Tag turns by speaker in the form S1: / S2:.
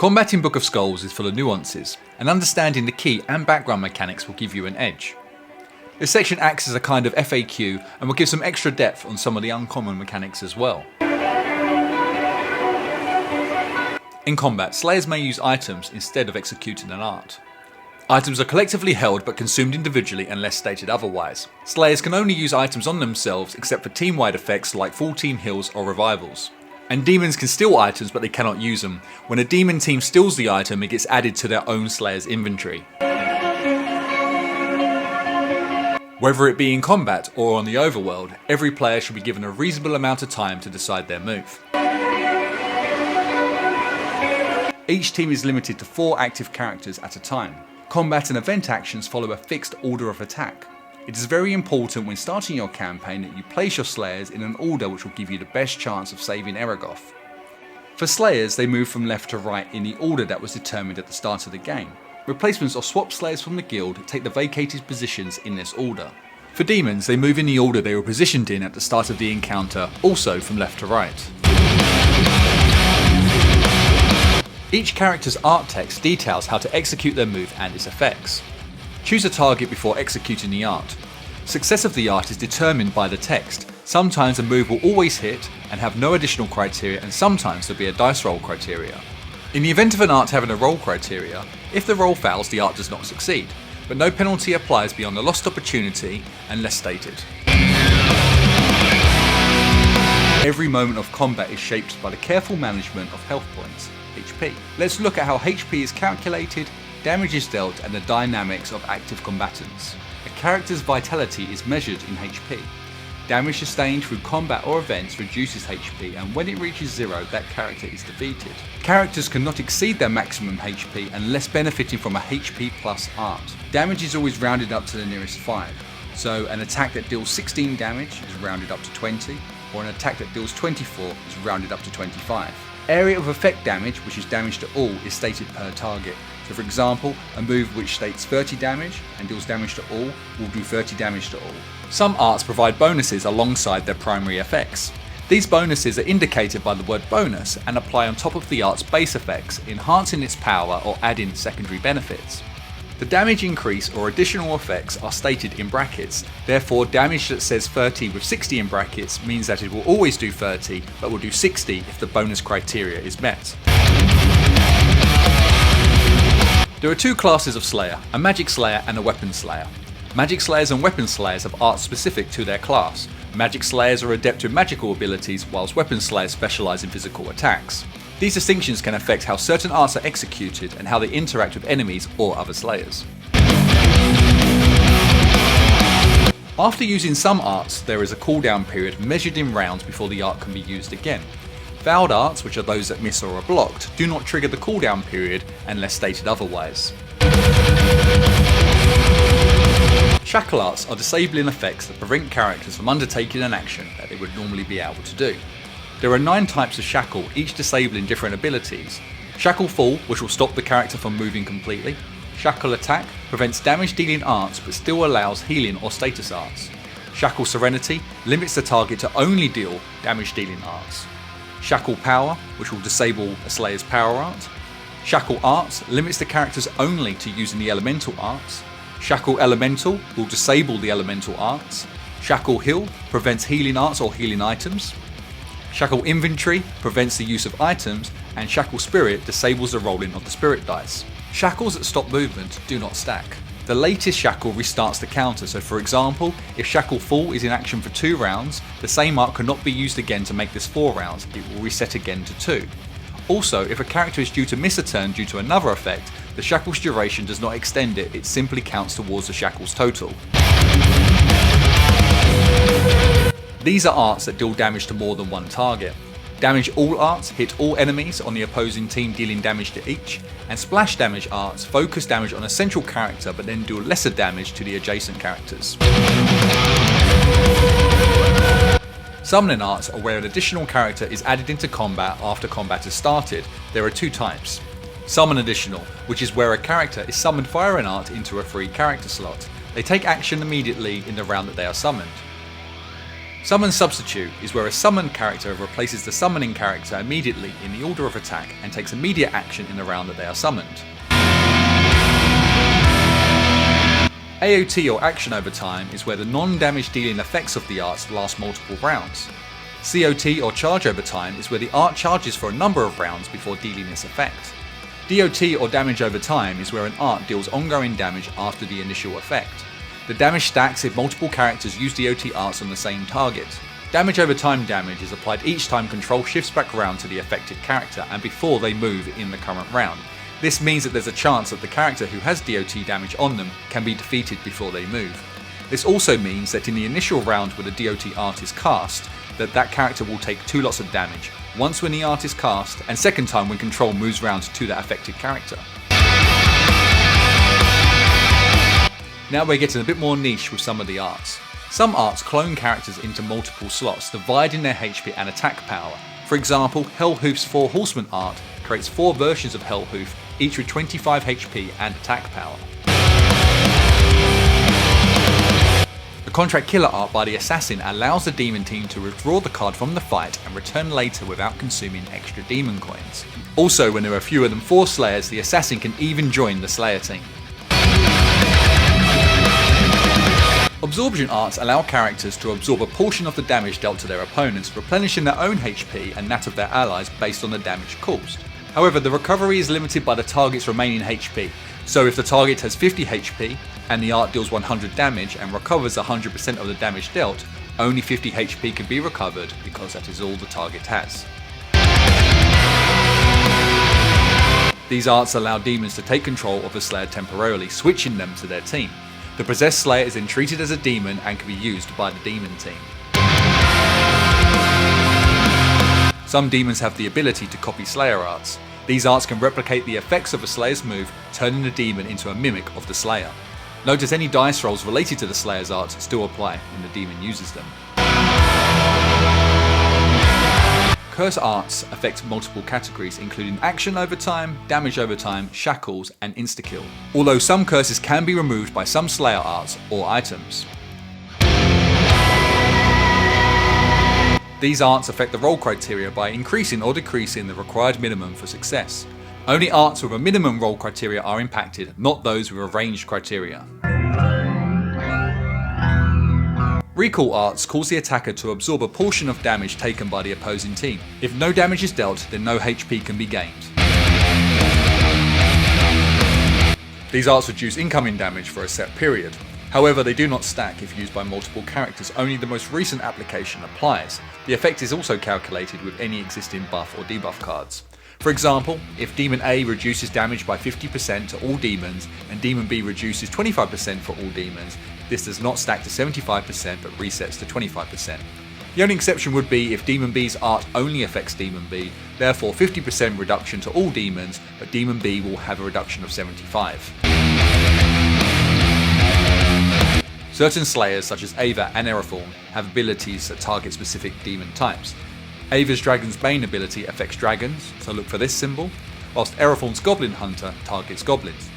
S1: Combat in Book of Skulls is full of nuances, and understanding the key and background mechanics will give you an edge. This section acts as a kind of FAQ and will give some extra depth on some of the uncommon mechanics as well. In combat, Slayers may use items instead of executing an art. Items are collectively held but consumed individually unless stated otherwise. Slayers can only use items on themselves except for team-wide effects like full team heals or revivals. And demons can steal items but they cannot use them. When a demon team steals the item, it gets added to their own Slayer's inventory. Whether it be in combat or on the overworld, every player should be given a reasonable amount of time to decide their move. Each team is limited to 4 active characters at a time. Combat and event actions follow a fixed order of attack. It is very important when starting your campaign that you place your Slayers in an order which will give you the best chance of saving Eragoth. For Slayers, they move from left to right in the order that was determined at the start of the game. Replacements or swap Slayers from the guild take the vacated positions in this order. For demons, they move in the order they were positioned in at the start of the encounter, also from left to right. Each character's art text details how to execute their move and its effects. Choose a target before executing the art. Success of the art is determined by the text. Sometimes a move will always hit and have no additional criteria, and sometimes there'll be a dice roll criteria. In the event of an art having a roll criteria, if the roll fails, the art does not succeed, but no penalty applies beyond the lost opportunity unless stated. Every moment of combat is shaped by the careful management of health points, HP. Let's look at how HP is calculated, damage is dealt, and the dynamics of active combatants. A character's vitality is measured in HP. Damage sustained through combat or events reduces HP, and when it reaches 0, that character is defeated. Characters cannot exceed their maximum HP unless benefiting from a HP plus art. Damage is always rounded up to the nearest 5, so an attack that deals 16 damage is rounded up to 20, or an attack that deals 24 is rounded up to 25. Area of effect damage, which is damage to all, is stated per target. So for example, a move which states 30 damage and deals damage to all will do 30 damage to all. Some arts provide bonuses alongside their primary effects. These bonuses are indicated by the word bonus and apply on top of the art's base effects, enhancing its power or adding secondary benefits. The damage increase or additional effects are stated in brackets. Therefore, damage that says 30 with 60 in brackets means that it will always do 30, but will do 60 if the bonus criteria is met. There are 2 classes of Slayer, a Magic Slayer and a Weapon Slayer. Magic Slayers and Weapon Slayers have arts specific to their class. Magic Slayers are adept with magical abilities, whilst Weapon Slayers specialise in physical attacks. These distinctions can affect how certain arts are executed and how they interact with enemies or other Slayers. After using some arts, there is a cooldown period measured in rounds before the art can be used again. Fouled arts, which are those that miss or are blocked, do not trigger the cooldown period unless stated otherwise. Shackle arts are disabling effects that prevent characters from undertaking an action that they would normally be able to do. There are 9 types of shackle, each disabling different abilities. Shackle Fall, which will stop the character from moving completely. Shackle Attack prevents damage dealing arts but still allows healing or status arts. Shackle Serenity limits the target to only deal damage dealing arts. Shackle Power, which will disable a Slayer's power art. Shackle Arts limits the characters only to using the elemental arts. Shackle Elemental will disable the elemental arts. Shackle Heal prevents healing arts or healing items. Shackle Inventory prevents the use of items, and Shackle Spirit disables the rolling of the spirit dice. Shackles that stop movement do not stack. The latest shackle restarts the counter, so for example, if Shackle Fall is in action for 2 rounds, the same art cannot be used again to make this 4 rounds, it will reset again to 2. Also, if a character is due to miss a turn due to another effect, the shackle's duration does not extend it simply counts towards the shackle's total. These are arts that deal damage to more than one target. Damage All arts hit all enemies on the opposing team dealing damage to each, and Splash Damage arts focus damage on a central character but then do lesser damage to the adjacent characters. Summoning arts are where an additional character is added into combat after combat has started. There are 2 types. Summon Additional, which is where a character is summoned via an art into a free character slot. They take action immediately in the round that they are summoned. Summon Substitute is where a summoned character replaces the summoning character immediately in the order of attack and takes immediate action in the round that they are summoned. AOT or Action Over Time is where the non-damage dealing effects of the arts last multiple rounds. COT or Charge Over Time is where the art charges for a number of rounds before dealing its effect. DOT or Damage Over Time is where an art deals ongoing damage after the initial effect. The damage stacks if multiple characters use DOT arts on the same target. Damage over time damage is applied each time control shifts back around to the affected character and before they move in the current round. This means that there's a chance that the character who has DOT damage on them can be defeated before they move. This also means that in the initial round where the DOT art is cast, that character will take 2 lots of damage, once when the art is cast, and second time when control moves round to that affected character. Now we're getting a bit more niche with some of the arts. Some arts clone characters into multiple slots, dividing their HP and attack power. For example, Hellhoof's 4 Horsemen art creates 4 versions of Hellhoof, each with 25 HP and attack power. The Contract Killer art by the Assassin allows the demon team to withdraw the card from the fight and return later without consuming extra demon coins. Also, when there are fewer than 4 Slayers, the Assassin can even join the Slayer team. Absorption arts allow characters to absorb a portion of the damage dealt to their opponents, replenishing their own HP and that of their allies based on the damage caused. However, the recovery is limited by the target's remaining HP, so if the target has 50 HP and the art deals 100 damage and recovers 100% of the damage dealt, only 50 HP can be recovered because that is all the target has. These arts allow demons to take control of the Slayer temporarily, switching them to their team. The possessed Slayer is then treated as a demon and can be used by the demon team. Some demons have the ability to copy Slayer arts. These arts can replicate the effects of a Slayer's move, turning the demon into a mimic of the Slayer. Notice any dice rolls related to the Slayer's arts still apply when the demon uses them. Curse arts affect multiple categories, including action over time, damage over time, shackles, and insta-kill, although some curses can be removed by some Slayer arts or items. These arts affect the roll criteria by increasing or decreasing the required minimum for success. Only arts with a minimum roll criteria are impacted, not those with a ranged criteria. Recall arts cause the attacker to absorb a portion of damage taken by the opposing team. If no damage is dealt, then no HP can be gained. These arts reduce incoming damage for a set period. However, they do not stack if used by multiple characters, only the most recent application applies. The effect is also calculated with any existing buff or debuff cards. For example, if Demon A reduces damage by 50% to all demons, and Demon B reduces 25% for all demons, this does not stack to 75% but resets to 25%. The only exception would be if Demon B's art only affects Demon B, therefore 50% reduction to all demons, but Demon B will have a reduction of 75. Certain Slayers, such as Ava and Eragoth, have abilities that target specific demon types. Ava's Dragon's Bane ability affects dragons, so look for this symbol, whilst Eragoth's Goblin Hunter targets goblins.